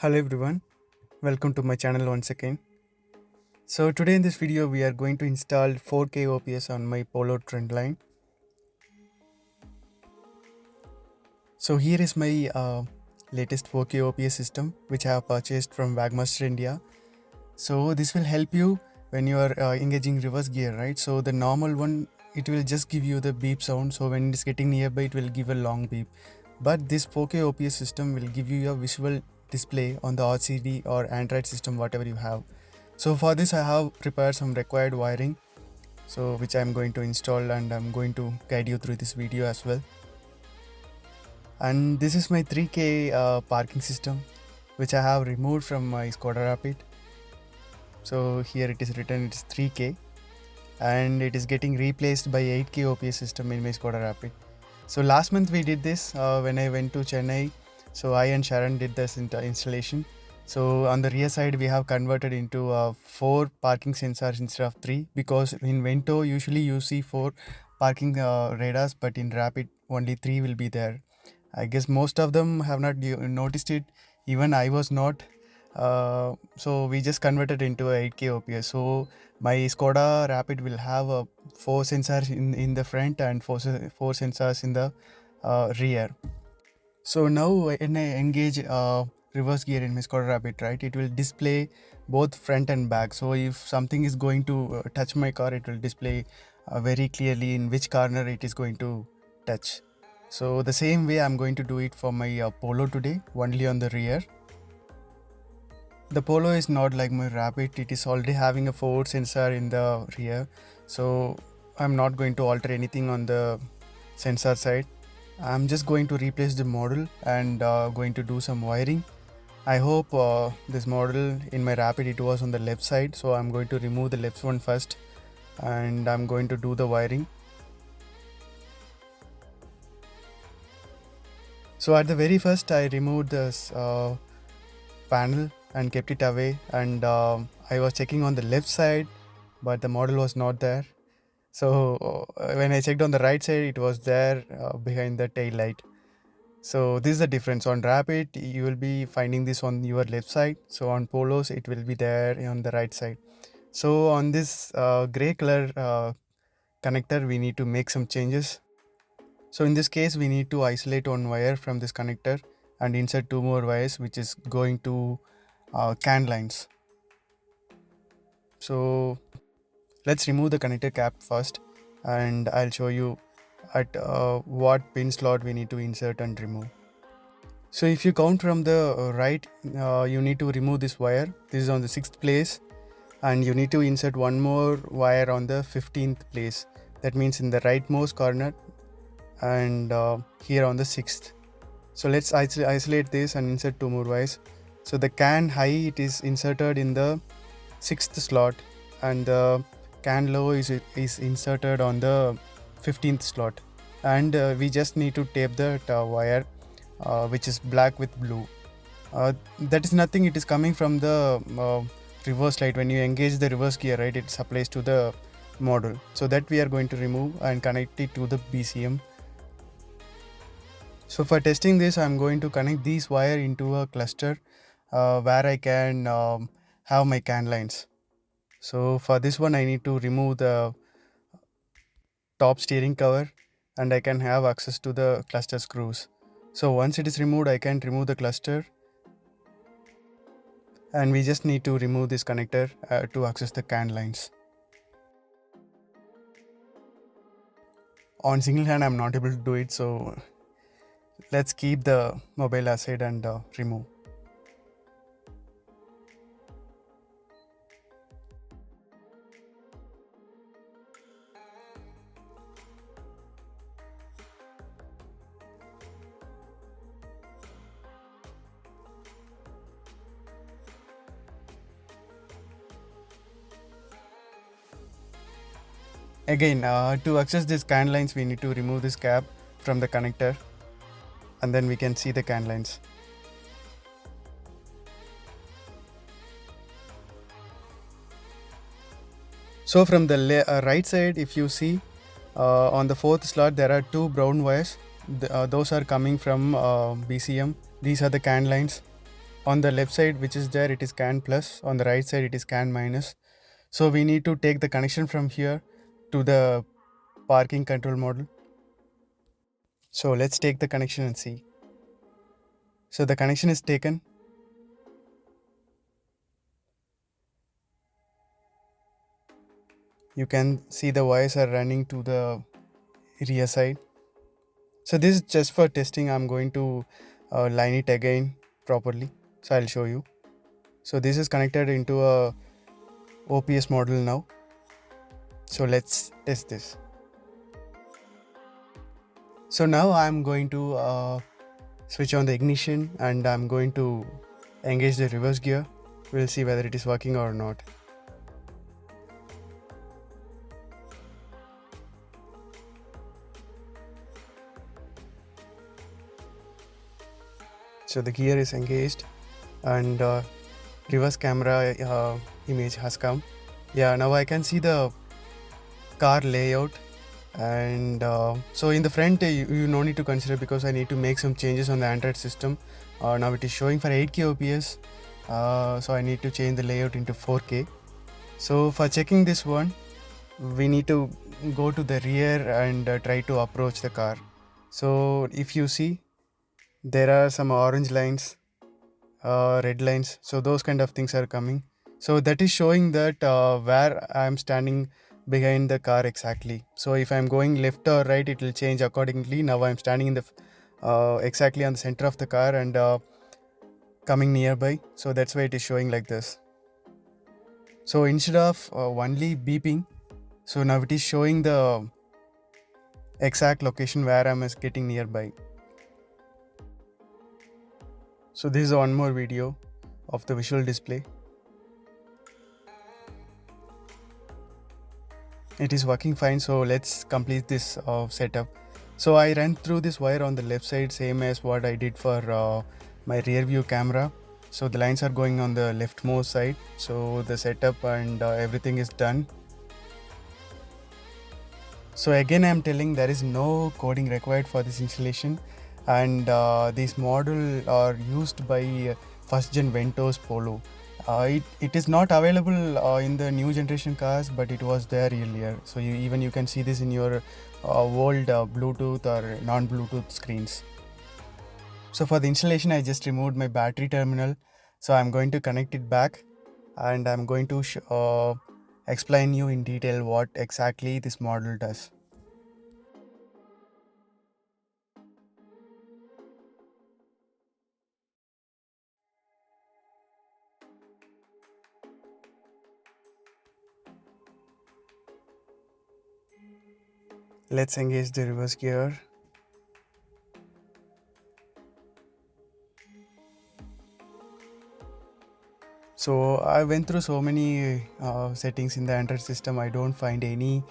Hello everyone, welcome to my channel once again. So today in this video we are going to install 4K OPS on my Polo trendline. So here is my latest 4K OPS system which I have purchased from Wagmaster India. So this will help you when you are engaging reverse gear, right? So the normal one, it will just give you the beep sound. So when it's getting nearby, it will give a long beep. But this 4K OPS system will give you a visual display on the RCD or Android system, whatever you have. So for this I have prepared some required wiring, so which I'm going to install, and I'm going to guide you through this video as well. And this is my 3K parking system which I have removed from my Skoda Rapid. So here it is written it's 3K and it is getting replaced by 8K OPS system in my Skoda Rapid. So last month we did this when I went to Chennai. So I and Sharon did this installation. So on the rear side we have converted into 4 parking sensors instead of 3, because in Vento usually you see 4 parking radars, but in Rapid only 3 will be there. I guess most of them have not noticed it, even I was not. So we just converted into a 8K OPS. So my Skoda Rapid will have 4 sensors in the front and 4 sensors in the rear. So now when I engage reverse gear in my Skoda Rapid, right, it will display both front and back. So if something is going to touch my car, it will display very clearly in which corner it is going to touch. So the same way I'm going to do it for my Polo today, only on the rear. The Polo is not like my Rapid, it is already having a 4 sensor in the rear. So I'm not going to alter anything on the sensor side. I'm just going to replace the model and going to do some wiring. I hope this model in my Rapid, it was on the left side, so I'm going to remove the left one first and I'm going to do the wiring. So at the very first I removed this panel and kept it away, and I was checking on the left side but the model was not there. So when I checked on the right side, it was there behind the tail light. So this is the difference. On Rapid you will be finding this on your left side, so on Polos it will be there on the right side. So on this gray color connector we need to make some changes. So in this case we need to isolate one wire from this connector and insert 2 more wires which is going to CAN lines. So let's remove the connector cap first and I'll show you at what pin slot we need to insert and remove. So if you count from the right, you need to remove this wire. This is on the 6th place, and you need to insert one more wire on the 15th place. That means in the rightmost corner and here on the 6th. So let's isolate this and insert 2 more wires. So the CAN high, it is inserted in the 6th slot, and the CAN low is inserted on the 15th slot, and we just need to tape that wire which is black with blue. That is nothing, it is coming from the reverse light. When you engage the reverse gear, right, it supplies to the model. So that we are going to remove and connect it to the BCM. So for testing this, I'm going to connect these wire into a cluster where I can have my CAN lines. So for this one I need to remove the top steering cover and I can have access to the cluster screws. So once it is removed, I can remove the cluster, and we just need to remove this connector to access the CAN lines. On single hand I'm not able to do it, so let's keep the mobile aside and remove. Again, to access these CAN lines, we need to remove this cap from the connector, and then we can see the CAN lines. So from the right side, if you see on the 4th slot, there are 2 brown wires. Those are coming from BCM. These are the CAN lines. on the left side which is there, it is CAN plus, on the right side it is CAN minus. So we need to take the connection from here to the parking control module. So let's take the connection and see. So the connection is taken. You can see the wires are running to the rear side. So this is just for testing. I'm going to line it again properly. So I'll show you. So this is connected into a OPS model now. So let's test this. So now I'm going to switch on the ignition and I'm going to engage the reverse gear. We'll see whether it is working or not. So the gear is engaged and reverse camera image has come. Yeah, now I can see the car layout, and so in the front you no need to consider because I need to make some changes on the Android system. Now it is showing for 8K OPS, so I need to change the layout into 4K. So for checking this one, we need to go to the rear and try to approach the car. So if you see, there are some orange lines, red lines, so those kind of things are coming. So that is showing that where I am standing behind the car exactly. So if I'm going left or right, it will change accordingly. Now I'm standing in the exactly on the center of the car and coming nearby, so that's why it is showing like this. So instead of only beeping, so now it is showing the exact location where I'm getting nearby. So this is one more video of the visual display. It is working fine, so let's complete this setup. So I ran through this wire on the left side, same as what I did for my rear view camera. So the lines are going on the leftmost side. So the setup and everything is done. So again I'm telling there is no coding required for this installation, and this model are used by first gen Ventos Polo. It is not available in the new generation cars, but it was there earlier. So you can see this in your old Bluetooth or non-Bluetooth screens. So for the installation, I just removed my battery terminal. So I'm going to connect it back, and I'm going to explain you in detail what exactly this model does. Let's engage the reverse gear. So I went through so many settings in the Android system. I don't find any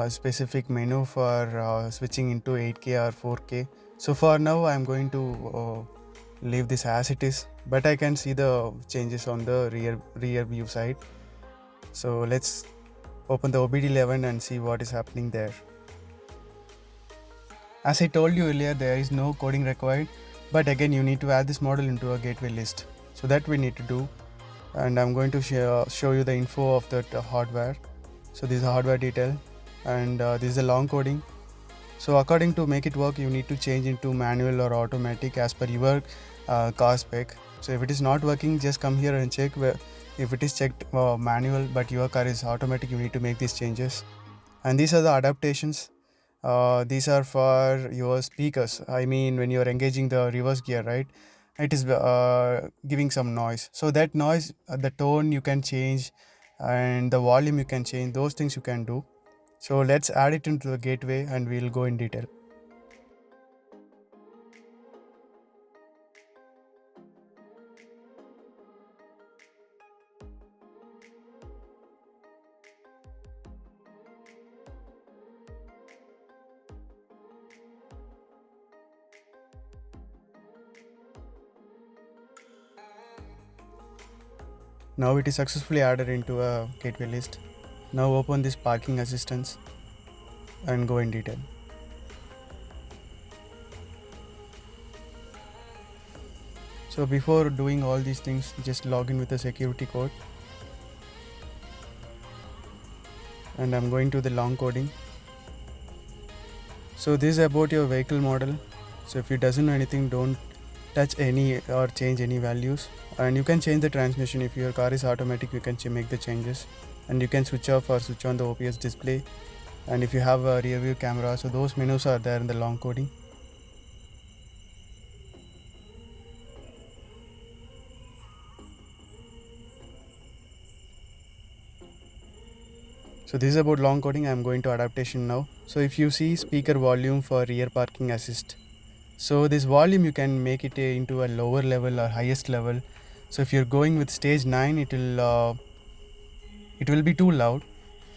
specific menu for switching into 8K or 4K. So for now I'm going to leave this as it is, but I can see the changes on the rear view side. So let's open the OBD11 and see what is happening there. As I told you earlier, there is no coding required, but again you need to add this model into a gateway list. So that we need to do. And I'm going to show you the info of that hardware. So this is a hardware detail, and this is a long coding. So according to make it work, you need to change into manual or automatic as per your car spec. So if it is not working, just come here and check. If it is checked manual but your car is automatic, you need to make these changes. And these are the adaptations. These are for your speakers. I mean, when you are engaging the reverse gear, right, it is giving some noise. So that noise, the tone you can change, and the volume you can change. Those things you can do. So let's add it into the gateway and we'll go in detail. Now it is successfully added into a gateway list. Now open this parking assistance and go in detail. So before doing all these things, just log in with a security code, and I'm going to the long coding. So this is about your vehicle model. So if it doesn't know anything, don't touch any or change any values. And you can change the transmission. If your car is automatic, you can make the changes, and you can switch off or switch on the OPS display. And if you have a rear view camera, so those menus are there in the long coding. So this is about long coding. I'm going to adaptation now. So if you see speaker volume for rear parking assist, so this volume you can make it into a lower level or highest level. So if you're going with stage 9, it will be too loud.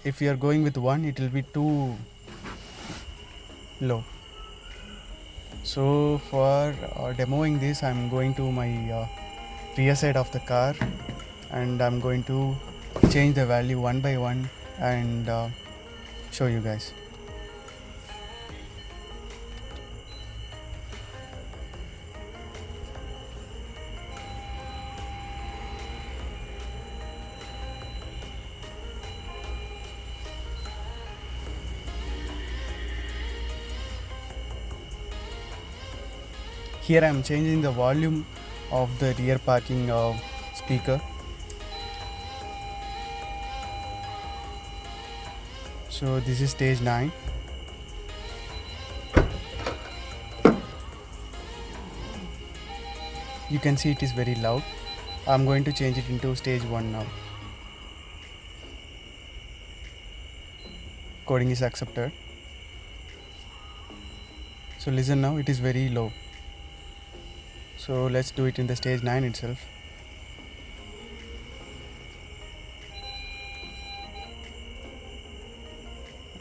If you are going with 1, it will be too low. So for demoing this, I'm going to my rear side of the car, and I'm going to change the value one by one and show you guys. Here I am changing the volume of the rear parking speaker. So this is stage 9. You can see it is very loud. I'm going to change it into stage 1 now. Coding is accepted. So listen now, it is very low. So let's do it in the stage 9 itself.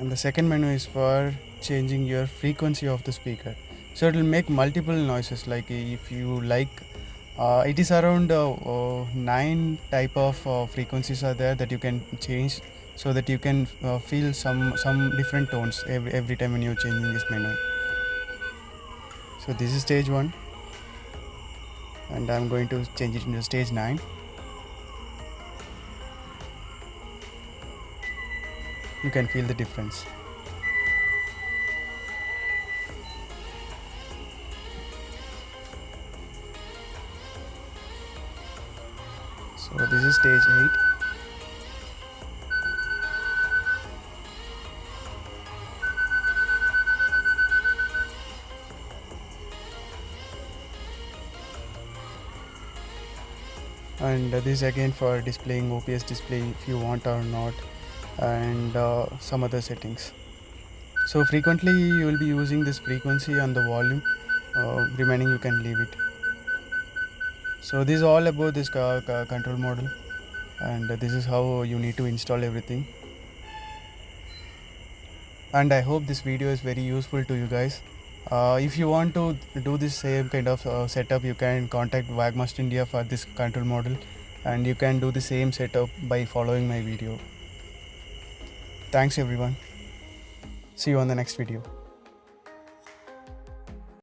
And the second menu is for changing your frequency of the speaker. So it will make multiple noises, like if you like, it is around 9 type of frequencies are there that you can change, so that you can feel some different tones every time when you're changing this menu. So this is stage 1, and I'm going to change it into stage 9. You can feel the difference. So this is stage 8. And this again for displaying OPS display if you want or not, and some other settings. So frequently you will be using this frequency and the volume, remaining you can leave it. So this is all about this control model, and this is how you need to install everything. And I hope this video is very useful to you guys. If you want to do this same kind of setup, you can contact Wagmaster India for this control model, and you can do the same setup by following my video. Thanks everyone. See you on the next video.